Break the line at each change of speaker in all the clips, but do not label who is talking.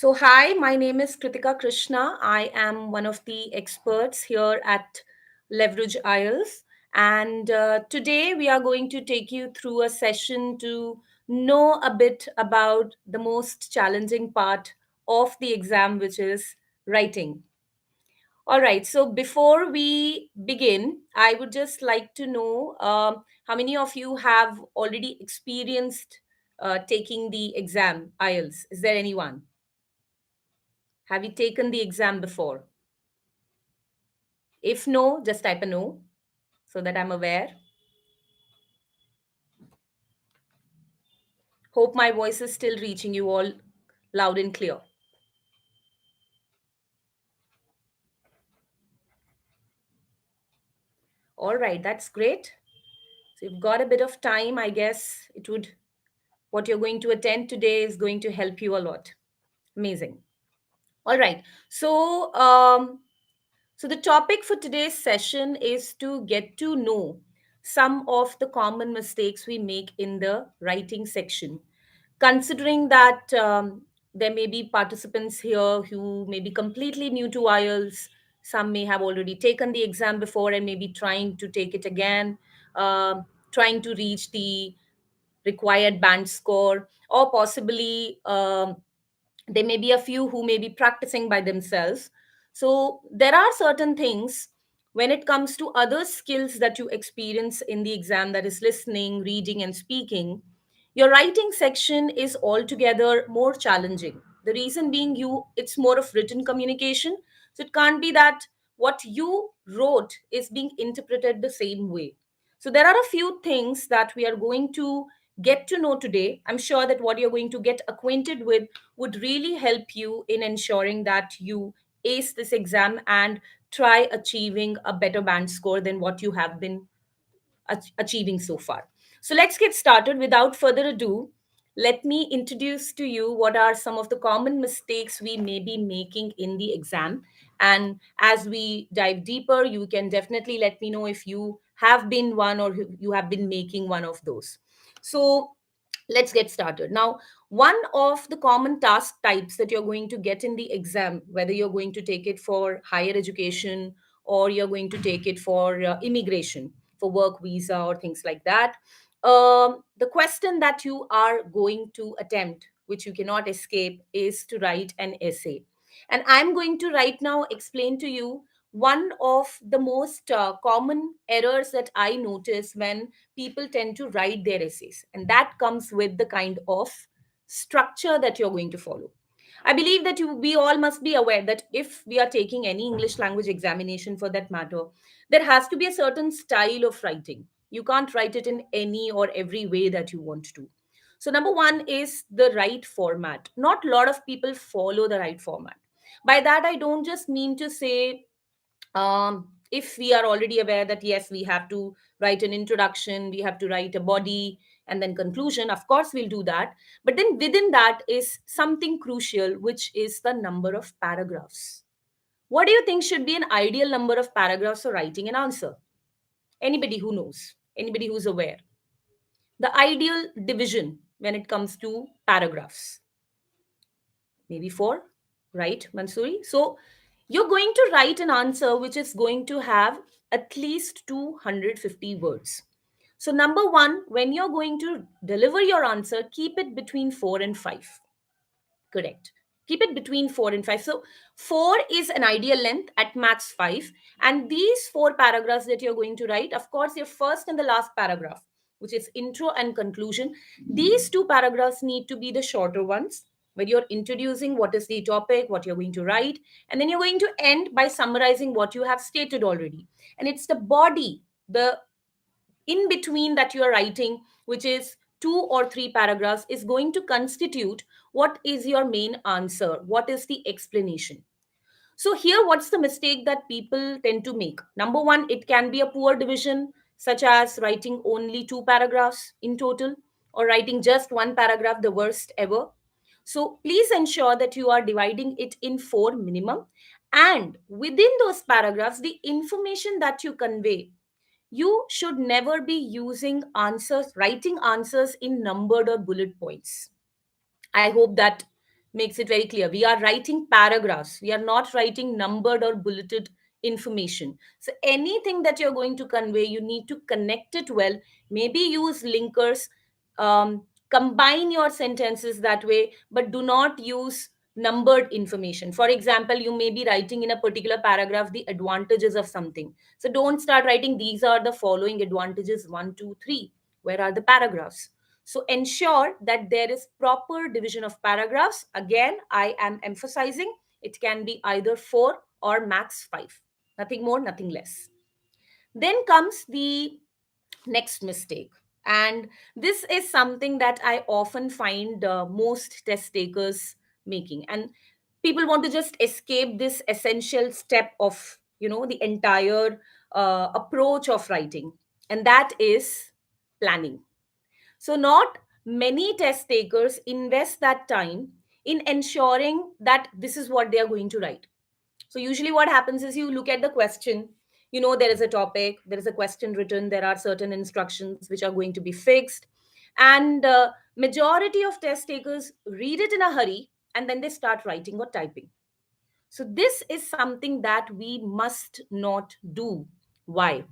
Hi, my name is Kritika Krishna. I am one of the experts here at Leverage IELTS. And today we are going to take you through a session to know a bit about the most challenging part of the exam, which is writing. All right, so before we begin, I would just like to know how many of you have already experienced taking the exam, IELTS? Is there anyone? Have you taken the exam before? If no, just type a no so that I'm aware. Hope my voice is still reaching you all loud and clear. All right, that's great. So you've got a bit of time. I guess what you're going to attend today is going to help you a lot. Amazing. All right. So, so the topic for today's session is to get to know some of the common mistakes we make in the writing section. Considering that there may be participants here who may be completely new to IELTS, some may have already taken the exam before and may be trying to take it again, trying to reach the required band score, or possibly there may be a few who may be practicing by themselves. So there are certain things when it comes to other skills that you experience in the exam, that is listening, reading, and speaking. Your writing section is altogether more challenging. The reason being, it's more of written communication. So it can't be that what you wrote is being interpreted the same way. So there are a few things that we are going to get to know today. I'm sure that what you're going to get acquainted with would really help you in ensuring that you ace this exam and try achieving a better band score than what you have been achieving so far. So let's get started. Without further ado, let me introduce to you what are some of the common mistakes we may be making in the exam. And as we dive deeper, you can definitely let me know if you have been one or you have been making one of those. So let's get started. Now, one of the common task types that you're going to get in the exam, whether you're going to take it for higher education or you're going to take it for immigration, for work visa or things like that, the question that you are going to attempt, which you cannot escape, is to write an essay. And I'm going to right now explain to you one of the most common errors that I notice when people tend to write their essays. And that comes with the kind of structure that you're going to follow. I believe that we all must be aware that if we are taking any English language examination for that matter, there has to be a certain style of writing. You can't write it in any or every way that you want to. So, number one is the right format. Not a lot of people follow the right format. By that, I don't just mean to say if we are already aware that yes, we have to write an introduction, we have to write a body, and then conclusion, of course we'll do that. But then within that is something crucial, which is the number of paragraphs. What do you think should be an ideal number of paragraphs for writing an answer? Anybody who knows, anybody who's aware, the ideal division when it comes to paragraphs? Maybe four, right, Mansuri? So you're going to write an answer which is going to have at least 250 words. So, number one, when you're going to deliver your answer, keep it between 4 and 5. Correct. Keep it between 4 and 5. So, 4 is an ideal length, at max 5. And these four paragraphs that you're going to write, of course, your first and the last paragraph, which is intro and conclusion, these two paragraphs need to be the shorter ones, where you're introducing what is the topic, what you're going to write, and then you're going to end by summarizing what you have stated already. And it's the body, the in between that you are writing, which is 2 or 3 paragraphs, is going to constitute what is your main answer, what is the explanation. So, here, what's the mistake that people tend to make? Number one, it can be a poor division, such as writing only 2 paragraphs in total, or writing just 1 paragraph, the worst ever. So, please ensure that you are dividing it in 4 minimum. And within those paragraphs, the information that you convey, you should never be using answers, writing answers in numbered or bullet points. I hope that makes it very clear. We are writing paragraphs. We are not writing numbered or bulleted information. So anything that you're going to convey, you need to connect it well. Maybe use linkers, combine your sentences that way, but do not use numbered information. For example, you may be writing in a particular paragraph the advantages of something. So don't start writing, these are the following advantages, one, two, three. Where are the paragraphs? So ensure that there is proper division of paragraphs. Again, I am emphasizing it can be either four or max five. Nothing more, nothing less. Then comes the next mistake. And this is something that I often find most test takers making. And people want to just escape this essential step of, the entire approach of writing. And that is planning. So, not many test takers invest that time in ensuring that this is what they are going to write. So, usually, what happens is you look at the question, there is a topic, there is a question written, there are certain instructions which are going to be fixed. And majority of test takers read it in a hurry and then they start writing or typing. So, this is something that we must not do. Why?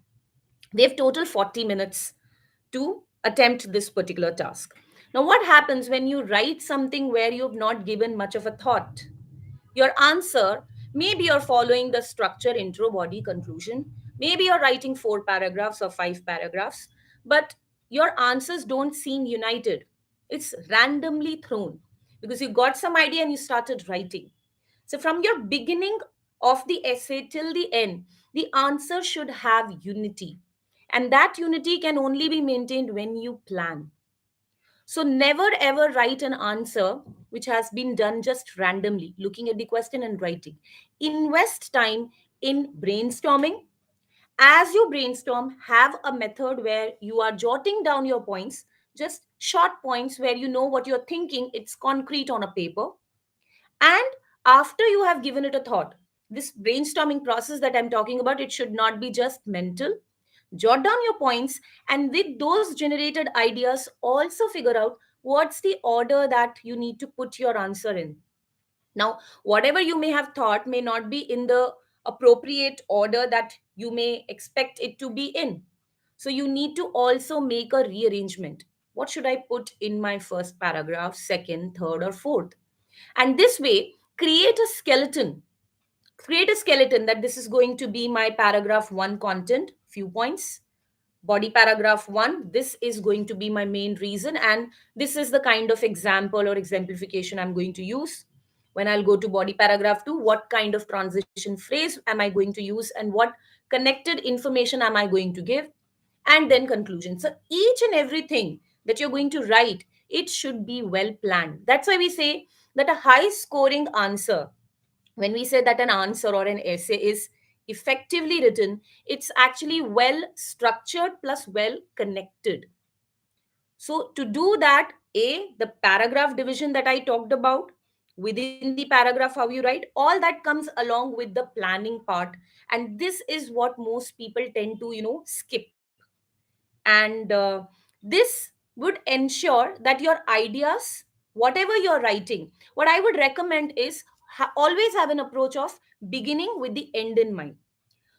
We have total 40 minutes to attempt this particular task. Now, what happens when you write something where you've not given much of a thought? Your answer, maybe you're following the structure, intro, body, conclusion. Maybe you're writing four paragraphs or five paragraphs, but your answers don't seem united. It's randomly thrown because you got some idea and you started writing. So, from your beginning of the essay till the end, the answer should have unity. And that unity can only be maintained when you plan. So, never ever write an answer which has been done just randomly, looking at the question and writing. Invest time in brainstorming. As you brainstorm, have a method where you are jotting down your points, just short points where you know what you're thinking, it's concrete on a paper. And after you have given it a thought, this brainstorming process that I'm talking about, it should not be just mental. Jot down your points, and with those generated ideas, also figure out what's the order that you need to put your answer in. Now, whatever you may have thought may not be in the appropriate order that you may expect it to be in. So, you need to also make a rearrangement. What should I put in my first paragraph, second, third, or fourth? And this way, create a skeleton that this is going to be my paragraph 1 content, few points. Body paragraph 1, this is going to be my main reason, and this is the kind of example or exemplification I'm going to use. When I'll go to body paragraph 2, what kind of transition phrase am I going to use and what connected information am I going to give? And then conclusion. So each and everything that you're going to write, it should be well planned. That's why we say that a high scoring answer, when we say that an answer or an essay is effectively written, it's actually well structured plus well connected. So, to do that, the paragraph division that I talked about, within the paragraph, how you write, all that comes along with the planning part. And this is what most people tend to, skip. And this would ensure that your ideas, whatever you're writing, what I would recommend is always have an approach of beginning with the end in mind.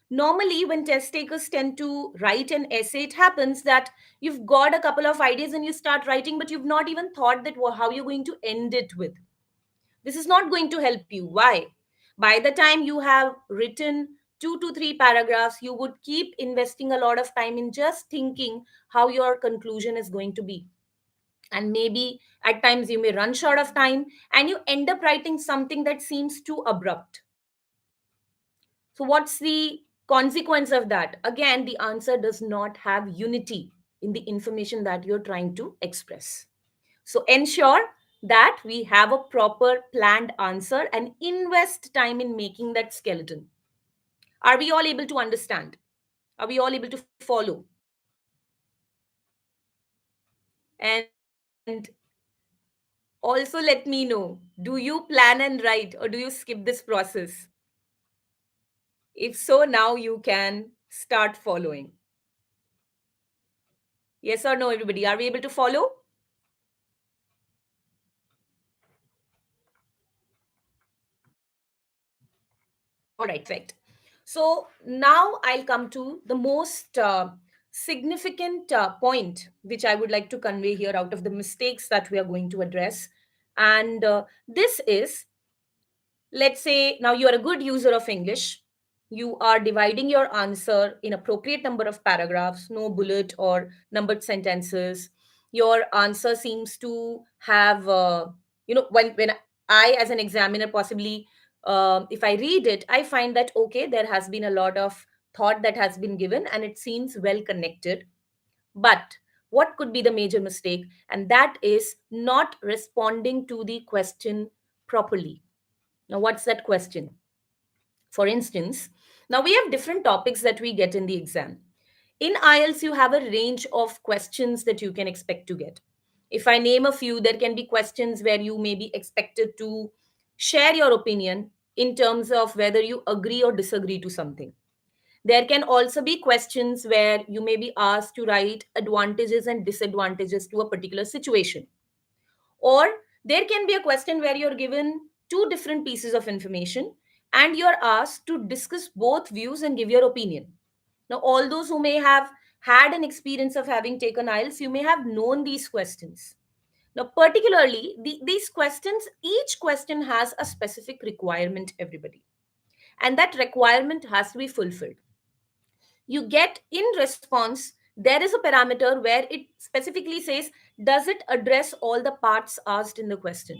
Normally, when test takers tend to write an essay, it happens that you've got a couple of ideas and you start writing, but you've not even thought that how you're going to end it with. This is not going to help you. Why? By the time you have written 2 to 3 paragraphs, you would keep investing a lot of time in just thinking how your conclusion is going to be. And maybe at times you may run short of time and you end up writing something that seems too abrupt. So, what's the consequence of that? Again, the answer does not have unity in the information that you're trying to express. So ensure that we have a proper planned answer and invest time in making that skeleton. Are we all able to understand? Are we all able to follow? And also let me know, do you plan and write or do you skip this process? If so, now you can start following. Yes or no, everybody? Are we able to follow? All right, perfect. So now I'll come to the most significant point which I would like to convey here out of the mistakes that we are going to address. And this is, let's say now you are a good user of English. You are dividing your answer in appropriate number of paragraphs, no bullet or numbered sentences. Your answer seems to have, when I, as an examiner, possibly, if I read it, I find that okay, there has been a lot of thought that has been given, and it seems well connected. But what could be the major mistake? And that is not responding to the question properly. Now, what's that question? For instance, now we have different topics that we get in the exam. In IELTS, you have a range of questions that you can expect to get. If I name a few, there can be questions where you may be expected to share your opinion in terms of whether you agree or disagree to something. There can also be questions where you may be asked to write advantages and disadvantages to a particular situation. Or there can be a question where you're given two different pieces of information and you're asked to discuss both views and give your opinion. Now, all those who may have had an experience of having taken IELTS, you may have known these questions. Now, particularly these questions, each question has a specific requirement, everybody. And that requirement has to be fulfilled. You get in response, there is a parameter where it specifically says, does it address all the parts asked in the question?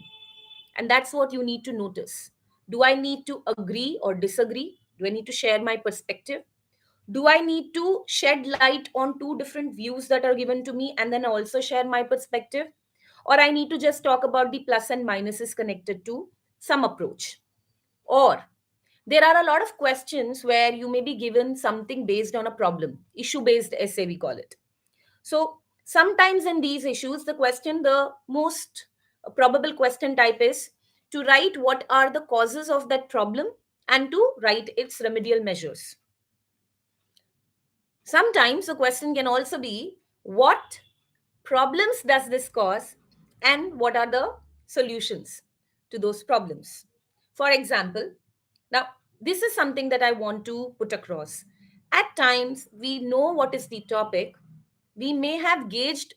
And that's what you need to notice. Do I need to agree or disagree? Do I need to share my perspective? Do I need to shed light on two different views that are given to me and then also share my perspective? Or I need to just talk about the plus and minuses connected to some approach? Or there are a lot of questions where you may be given something based on a problem, issue based essay, we call it. So sometimes in these issues, the most probable question type is to write what are the causes of that problem and to write its remedial measures. Sometimes the question can also be, what problems does this cause and what are the solutions to those problems? For example, now this is something that I want to put across. At times, we know what is the topic, we may have gauged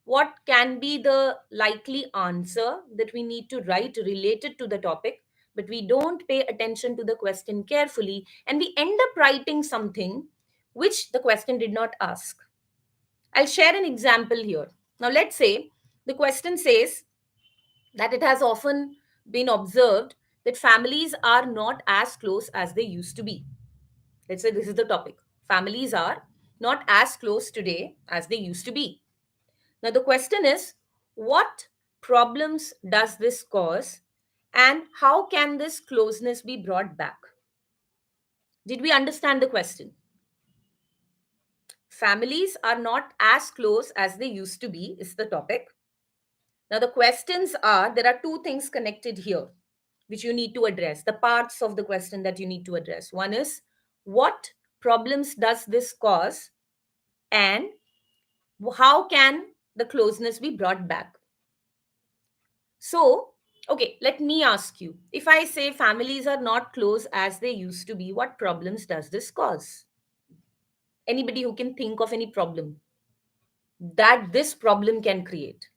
what can be the likely answer that we need to write related to the topic, but we don't pay attention to the question carefully, and we end up writing something which the question did not ask. I'll share an example here. Now, let's say the question says that it has often been observed that families are not as close as they used to be. Let's say this is the topic. Families are not as close today as they used to be. Now, the question is, what problems does this cause and how can this closeness be brought back? Did we understand the question? Families are not as close as they used to be, is the topic. Now, the questions are, there are two things connected here which you need to address, the parts of the question that you need to address. One is, what problems does this cause and how can the closeness be brought back? So, okay, let me ask you, if I say families are not close as they used to be, what problems does this cause? Anybody who can think of any problem that this problem can create?